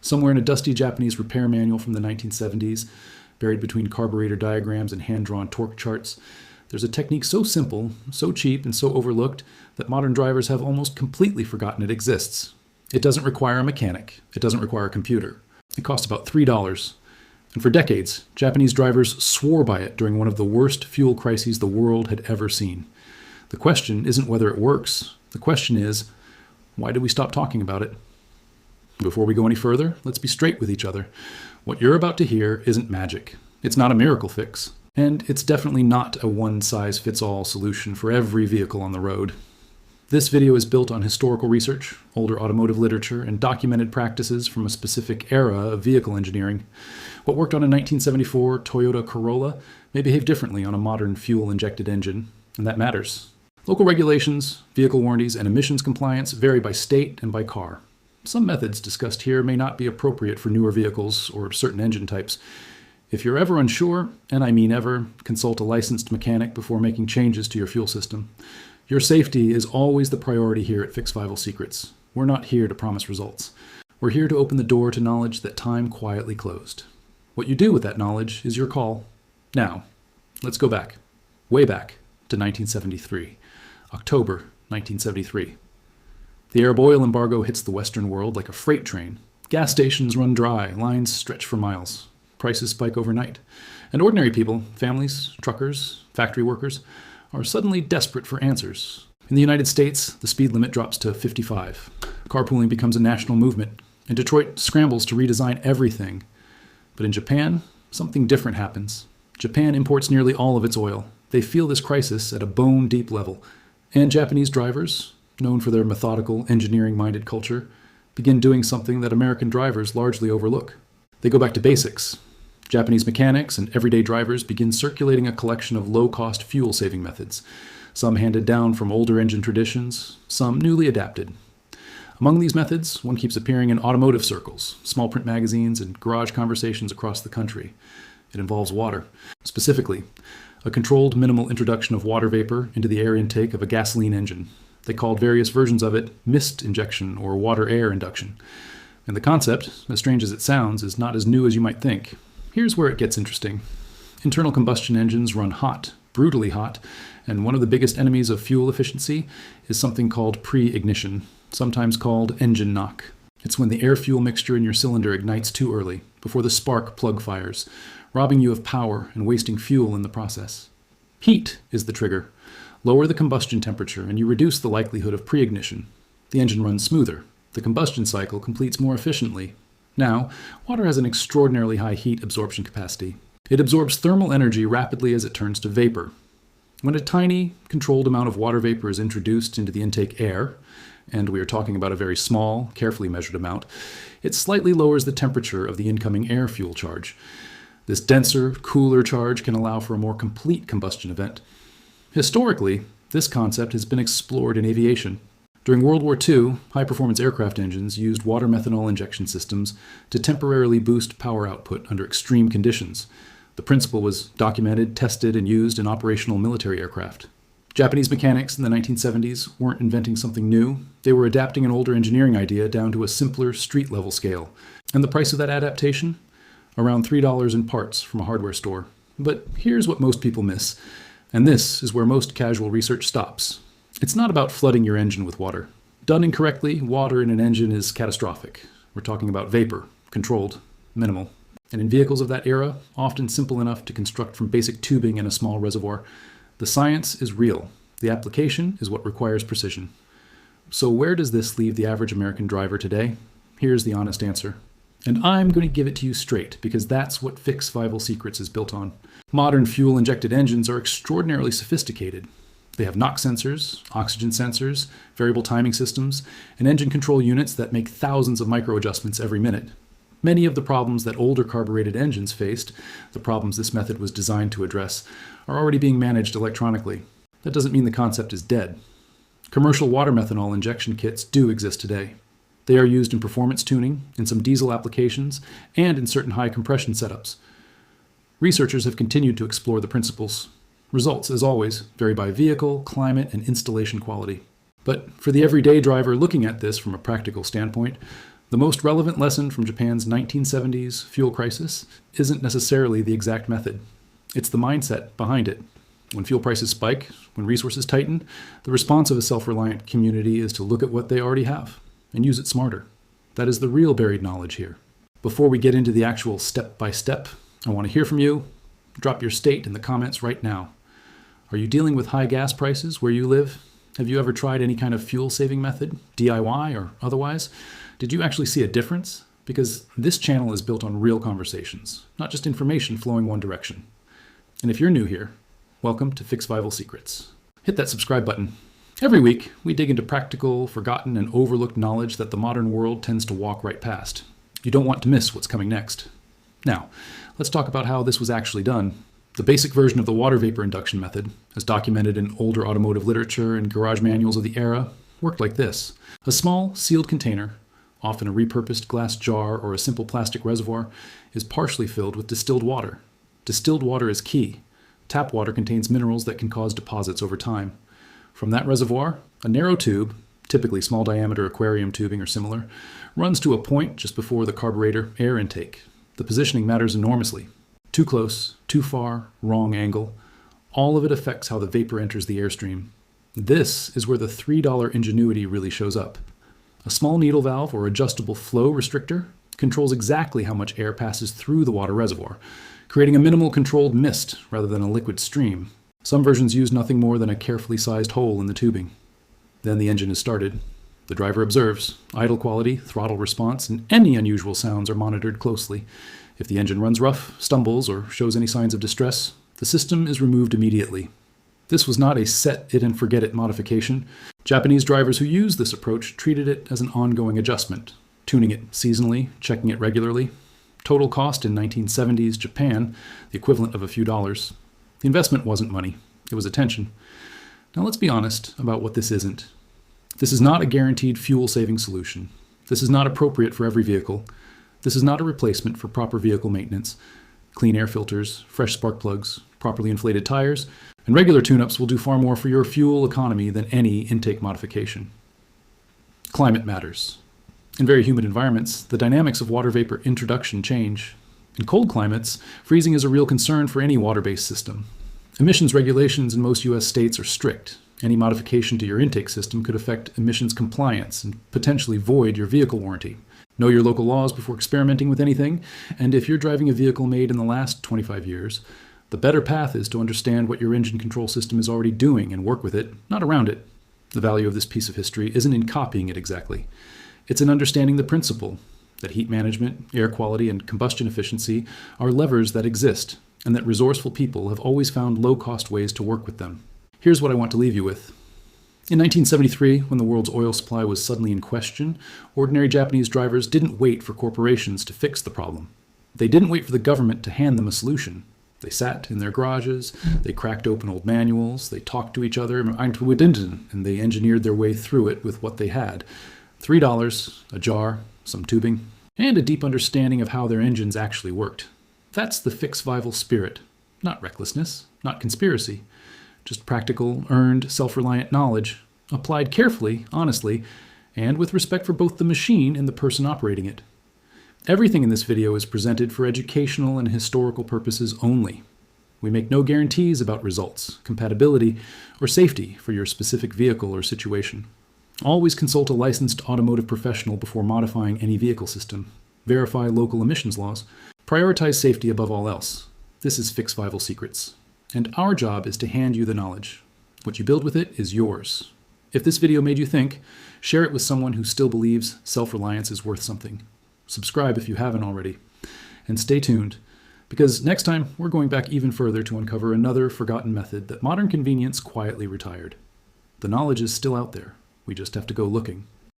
Somewhere in a dusty Japanese repair manual from the 1970s, buried between carburetor diagrams and hand-drawn torque charts, there's a technique so simple, so cheap, and so overlooked that modern drivers have almost completely forgotten it exists. It doesn't require a mechanic. It doesn't require a computer. It costs about $3. And for decades, Japanese drivers swore by it during one of the worst fuel crises the world had ever seen. The question isn't whether it works. The question is, why did we stop talking about it? Before we go any further, let's be straight with each other. What you're about to hear isn't magic. It's not a miracle fix. And it's definitely not a one-size-fits-all solution for every vehicle on the road. This video is built on historical research, older automotive literature, and documented practices from a specific era of vehicle engineering. What worked on a 1974 Toyota Corolla may behave differently on a modern fuel-injected engine, and that matters. Local regulations, vehicle warranties, and emissions compliance vary by state and by car. Some methods discussed here may not be appropriate for newer vehicles or certain engine types. If you're ever unsure, and I mean ever, consult a licensed mechanic before making changes to your fuel system. Your safety is always the priority here at Fixvival Secrets. We're not here to promise results. We're here to open the door to knowledge that time quietly closed. What you do with that knowledge is your call. Now, let's go back, way back to 1973, October 1973. The Arab oil embargo hits the Western world like a freight train. Gas stations run dry, lines stretch for miles. Prices spike overnight. And ordinary people, families, truckers, factory workers, are suddenly desperate for answers. In the United States, the speed limit drops to 55. Carpooling becomes a national movement, and Detroit scrambles to redesign everything. But in Japan, something different happens. Japan imports nearly all of its oil. They feel this crisis at a bone-deep level. And Japanese drivers, known for their methodical, engineering-minded culture, begin doing something that American drivers largely overlook. They go back to basics. Japanese mechanics and everyday drivers begin circulating a collection of low-cost fuel-saving methods, some handed down from older engine traditions, some newly adapted. Among these methods, one keeps appearing in automotive circles, small print magazines, and garage conversations across the country. It involves water. Specifically, a controlled minimal introduction of water vapor into the air intake of a gasoline engine. They called various versions of it mist injection or water-air induction. And the concept, as strange as it sounds, is not as new as you might think. Here's where it gets interesting. Internal combustion engines run hot, brutally hot, and one of the biggest enemies of fuel efficiency is something called pre-ignition, sometimes called engine knock. It's when the air-fuel mixture in your cylinder ignites too early, before the spark plug fires, robbing you of power and wasting fuel in the process. Heat is the trigger. Lower the combustion temperature and you reduce the likelihood of pre-ignition. The engine runs smoother. The combustion cycle completes more efficiently. Now, water has an extraordinarily high heat absorption capacity. It absorbs thermal energy rapidly as it turns to vapor. When a tiny, controlled amount of water vapor is introduced into the intake air, and we are talking about a very small, carefully measured amount, it slightly lowers the temperature of the incoming air fuel charge. This denser, cooler charge can allow for a more complete combustion event. Historically, this concept has been explored in aviation. During World War II, high-performance aircraft engines used water methanol injection systems to temporarily boost power output under extreme conditions. The principle was documented, tested, and used in operational military aircraft. Japanese mechanics in the 1970s weren't inventing something new. They were adapting an older engineering idea down to a simpler street-level scale. And the price of that adaptation? Around $3 in parts from a hardware store. But here's what most people miss, and this is where most casual research stops. It's not about flooding your engine with water. Done incorrectly, water in an engine is catastrophic. We're talking about vapor, controlled, minimal. And in vehicles of that era, often simple enough to construct from basic tubing and a small reservoir, the science is real. The application is what requires precision. So where does this leave the average American driver today? Here's the honest answer. And I'm going to give it to you straight, because that's what Fixvival Secrets is built on. Modern fuel-injected engines are extraordinarily sophisticated. They have knock sensors, oxygen sensors, variable timing systems, and engine control units that make thousands of micro-adjustments every minute. Many of the problems that older carbureted engines faced, the problems this method was designed to address, are already being managed electronically. That doesn't mean the concept is dead. Commercial water methanol injection kits do exist today. They are used in performance tuning, in some diesel applications, and in certain high compression setups. Researchers have continued to explore the principles. Results, as always, vary by vehicle, climate, and installation quality. But for the everyday driver looking at this from a practical standpoint, The most relevant lesson from Japan's 1970s fuel crisis isn't necessarily the exact method. It's the mindset behind it. When fuel prices spike, when resources tighten, the response of a self-reliant community is to look at what they already have and use it smarter. That is the real buried knowledge here. Before we get into the actual step-by-step, I want to hear from you. Drop your state in the comments right now. Are you dealing with high gas prices where you live? Have you ever tried any kind of fuel-saving method, DIY or otherwise? Did you actually see a difference? Because this channel is built on real conversations, not just information flowing one direction. And if you're new here, welcome to Fixvival Secrets. Hit that subscribe button. Every week, we dig into practical, forgotten, and overlooked knowledge that the modern world tends to walk right past. You don't want to miss what's coming next. Now, let's talk about how this was actually done. The basic version of the water vapor induction method, as documented in older automotive literature and garage manuals of the era, worked like this. A small, sealed container, often a repurposed glass jar or a simple plastic reservoir, is partially filled with distilled water. Distilled water is key. Tap water contains minerals that can cause deposits over time. From that reservoir, a narrow tube, typically small diameter aquarium tubing or similar, runs to a point just before the carburetor air intake. The positioning matters enormously. Too close, too far, wrong angle. All of it affects how the vapor enters the airstream. This is where the $3 ingenuity really shows up. A small needle valve or adjustable flow restrictor controls exactly how much air passes through the water reservoir, creating a minimal controlled mist rather than a liquid stream. Some versions use nothing more than a carefully sized hole in the tubing. Then the engine is started. The driver observes. Idle quality, throttle response, and any unusual sounds are monitored closely. If the engine runs rough, stumbles, or shows any signs of distress, the system is removed immediately. This was not a set it and forget it modification. Japanese drivers who used this approach treated it as an ongoing adjustment, tuning it seasonally, checking it regularly. Total cost in 1970s Japan, the equivalent of a few dollars. The investment wasn't money, it was attention. Now let's be honest about what this isn't. This is not a guaranteed fuel-saving solution. This is not appropriate for every vehicle. This is not a replacement for proper vehicle maintenance. Clean air filters, fresh spark plugs, properly inflated tires, and regular tune-ups will do far more for your fuel economy than any intake modification. Climate matters. In very humid environments, the dynamics of water vapor introduction change. In cold climates, freezing is a real concern for any water-based system. Emissions regulations in most U.S. states are strict. Any modification to your intake system could affect emissions compliance and potentially void your vehicle warranty. Know your local laws before experimenting with anything, and if you're driving a vehicle made in the last 25 years, the better path is to understand what your engine control system is already doing and work with it, not around it. The value of this piece of history isn't in copying it exactly. It's in understanding the principle that heat management, air quality, and combustion efficiency are levers that exist, and that resourceful people have always found low-cost ways to work with them. Here's what I want to leave you with. In 1973, when the world's oil supply was suddenly in question, ordinary Japanese drivers didn't wait for corporations to fix the problem. They didn't wait for the government to hand them a solution. They sat in their garages, they cracked open old manuals, they talked to each other, and they engineered their way through it with what they had. $3, a jar, some tubing, and a deep understanding of how their engines actually worked. That's the Fixvival spirit. Not recklessness, not conspiracy. Just practical, earned, self-reliant knowledge, applied carefully, honestly, and with respect for both the machine and the person operating it. Everything in this video is presented for educational and historical purposes only. We make no guarantees about results, compatibility, or safety for your specific vehicle or situation. Always consult a licensed automotive professional before modifying any vehicle system. Verify local emissions laws. Prioritize safety above all else. This is Fixvival Secrets. And our job is to hand you the knowledge. What you build with it is yours. If this video made you think, share it with someone who still believes self-reliance is worth something. Subscribe if you haven't already. And stay tuned, because next time we're going back even further to uncover another forgotten method that modern convenience quietly retired. The knowledge is still out there. We just have to go looking.